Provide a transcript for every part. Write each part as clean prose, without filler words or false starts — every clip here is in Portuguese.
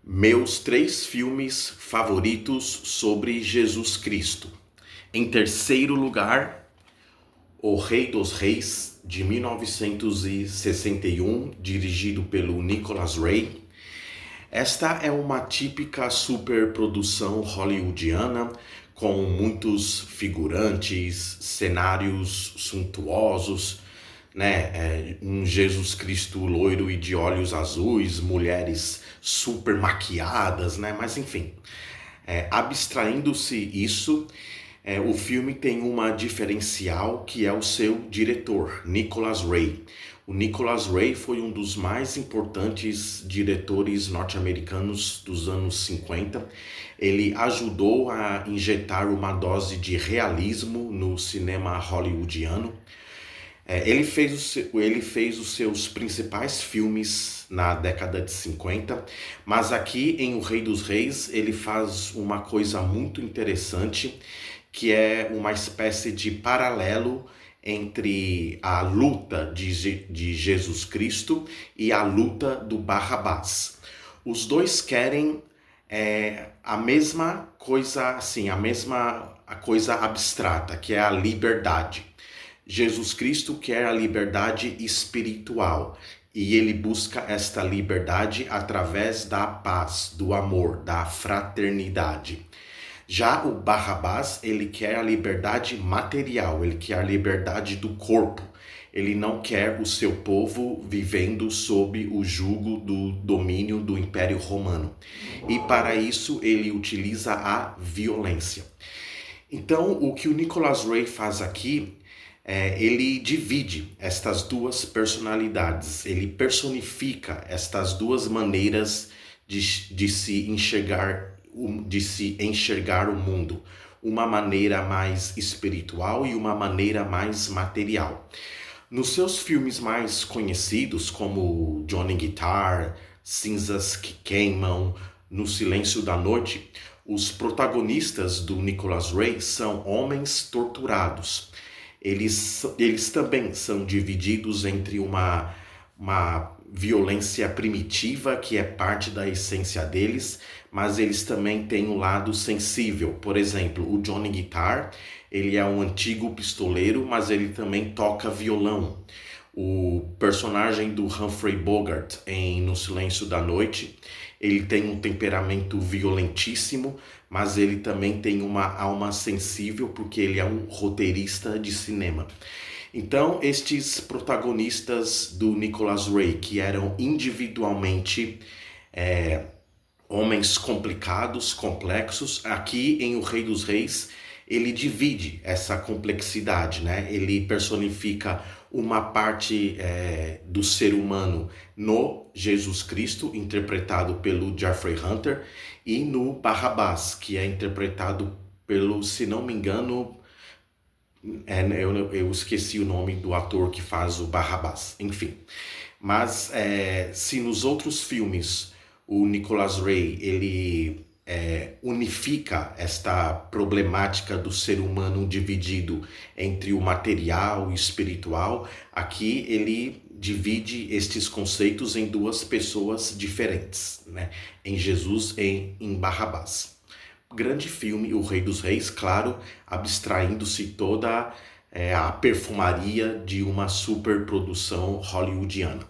Meus 3 filmes favoritos sobre Jesus Cristo. Em terceiro lugar, O Rei dos Reis, de 1961, dirigido pelo Nicholas Ray. Esta é uma típica superprodução hollywoodiana com muitos figurantes, cenários suntuosos, né? Um Jesus Cristo loiro e de olhos azuis, mulheres super maquiadas, né? Mas enfim, abstraindo-se isso, o filme tem uma diferencial que é o seu diretor, Nicholas Ray. O Nicholas Ray foi um dos mais importantes diretores norte-americanos dos anos 50. Ele ajudou a injetar uma dose de realismo no cinema hollywoodiano. Ele fez os seus principais filmes na década de 50, mas aqui em O Rei dos Reis ele faz uma coisa muito interessante, que é uma espécie de paralelo entre a luta de Jesus Cristo e a luta do Barrabás. Os dois querem a mesma coisa, assim, a coisa abstrata, que é a liberdade. Jesus Cristo quer a liberdade espiritual e ele busca esta liberdade através da paz, do amor, da fraternidade. Já o Barrabás, ele quer a liberdade material, ele quer a liberdade do corpo. Ele não quer o seu povo vivendo sob o jugo do domínio do Império Romano. E para isso ele utiliza a violência. Então, o que o Nicholas Ray faz aqui ele divide estas duas personalidades, ele personifica estas duas maneiras de se enxergar o mundo, uma maneira mais espiritual e uma maneira mais material. Nos seus filmes mais conhecidos, como Johnny Guitar, Cinzas que Queimam, No Silêncio da Noite, os protagonistas do Nicholas Ray são homens torturados. Eles também são divididos entre uma violência primitiva, que é parte da essência deles, mas eles também têm um lado sensível. Por exemplo, o Johnny Guitar, ele é um antigo pistoleiro, mas ele também toca violão. O personagem do Humphrey Bogart em No Silêncio da Noite, ele tem um temperamento violentíssimo, mas ele também tem uma alma sensível porque ele é um roteirista de cinema. Então, estes protagonistas do Nicholas Ray, que eram individualmente homens complicados, complexos, aqui em O Rei dos Reis, ele divide essa complexidade, né? Ele personifica uma parte do ser humano no Jesus Cristo, interpretado pelo Jeffrey Hunter, e no Barrabás, que é interpretado pelo, se não me engano, eu esqueci o nome do ator que faz o Barrabás, enfim. Mas se nos outros filmes o Nicholas Ray ele unifica esta problemática do ser humano dividido entre o material e o espiritual, aqui ele divide estes conceitos em duas pessoas diferentes, né? Em Jesus e em Barrabás. Grande filme, O Rei dos Reis, claro, abstraindo-se toda a perfumaria de uma superprodução hollywoodiana.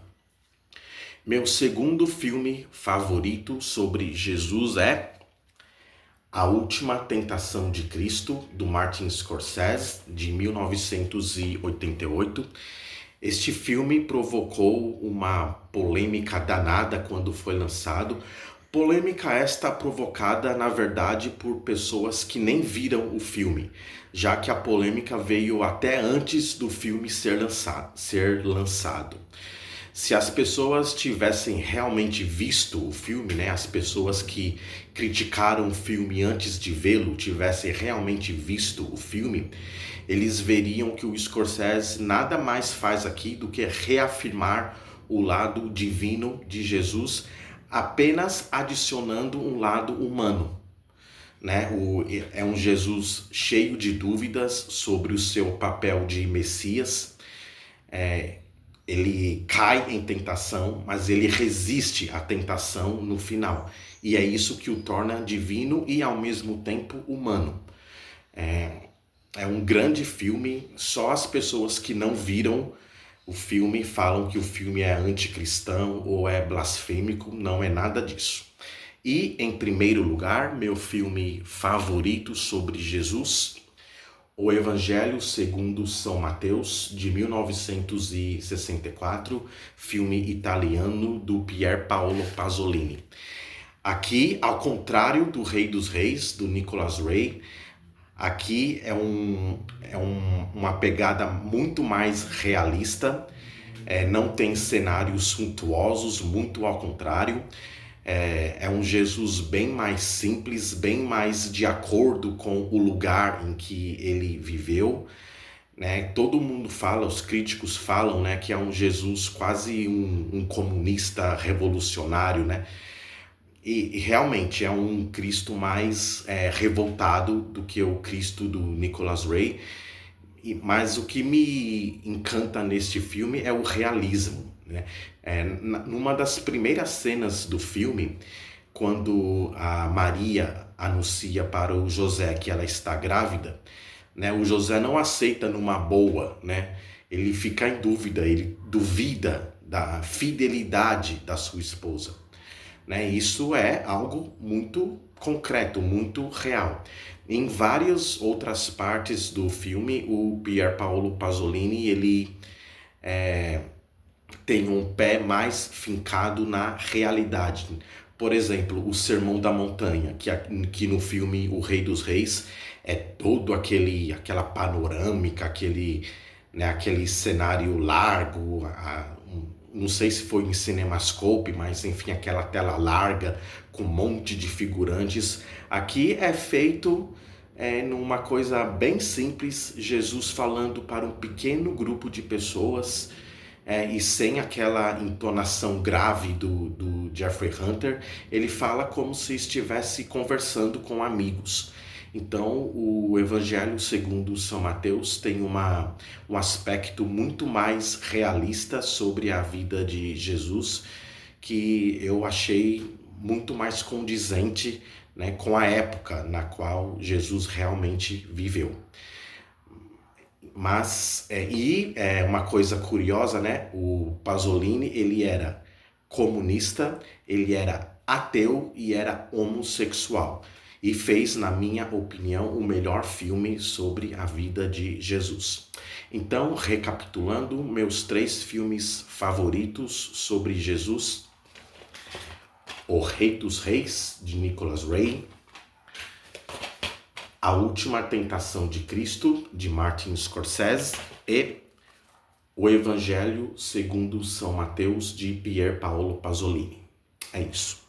Meu segundo filme favorito sobre Jesus é A Última Tentação de Cristo, do Martin Scorsese, de 1988. Este filme provocou uma polêmica danada quando foi lançado. Polêmica esta provocada, na verdade, por pessoas que nem viram o filme, já que a polêmica veio até antes do filme ser lançado. Se as pessoas tivessem realmente visto o filme, né, as pessoas que criticaram o filme antes de vê-lo, tivessem realmente visto o filme, eles veriam que o Scorsese nada mais faz aqui do que reafirmar o lado divino de Jesus, apenas adicionando um lado humano. Né? É um Jesus cheio de dúvidas sobre o seu papel de Messias, ele cai em tentação, mas ele resiste à tentação no final. E é isso que o torna divino e ao mesmo tempo humano. É um grande filme, só as pessoas que não viram o filme falam que o filme é anticristão ou é blasfêmico, não é nada disso. E, em primeiro lugar, meu filme favorito sobre Jesus, O Evangelho segundo São Mateus, de 1964, filme italiano do Pier Paolo Pasolini. Aqui, ao contrário do Rei dos Reis, do Nicolas Ray, aqui uma pegada muito mais realista, não tem cenários suntuosos, muito ao contrário. É um Jesus bem mais simples, bem mais de acordo com o lugar em que ele viveu, né? Todo mundo fala, os críticos falam, né, que é um Jesus quase um comunista revolucionário, né? E realmente é um Cristo mais revoltado do que o Cristo do Nicolas Ray. Mas o que me encanta neste filme é o realismo, né? Numa das primeiras cenas do filme, quando a Maria anuncia para o José que ela está grávida, né? O José não aceita numa boa, né? Ele fica em dúvida, ele duvida da fidelidade da sua esposa, né? Isso é algo muito concreto, muito real. Em várias outras partes do filme, o Pier Paolo Pasolini ele tem um pé mais fincado na realidade. Por exemplo, o Sermão da Montanha, que no filme O Rei dos Reis é todo aquela panorâmica, aquele cenário largo, não sei se foi em CinemaScope, mas enfim, aquela tela larga com um monte de figurantes. Aqui é feito numa coisa bem simples, Jesus falando para um pequeno grupo de pessoas, e sem aquela entonação grave do Jeffrey Hunter. Ele fala como se estivesse conversando com amigos. Então, o Evangelho segundo São Mateus tem um aspecto muito mais realista sobre a vida de Jesus, que eu achei muito mais condizente, né, com a época na qual Jesus realmente viveu. Mas, uma coisa curiosa, né? O Pasolini, ele era comunista, ele era ateu e era homossexual. E fez, na minha opinião, o melhor filme sobre a vida de Jesus. Então, recapitulando, meus 3 filmes favoritos sobre Jesus: O Rei dos Reis, de Nicolas Ray; A Última Tentação de Cristo, de Martin Scorsese; e O Evangelho segundo São Mateus, de Pier Paolo Pasolini. É isso.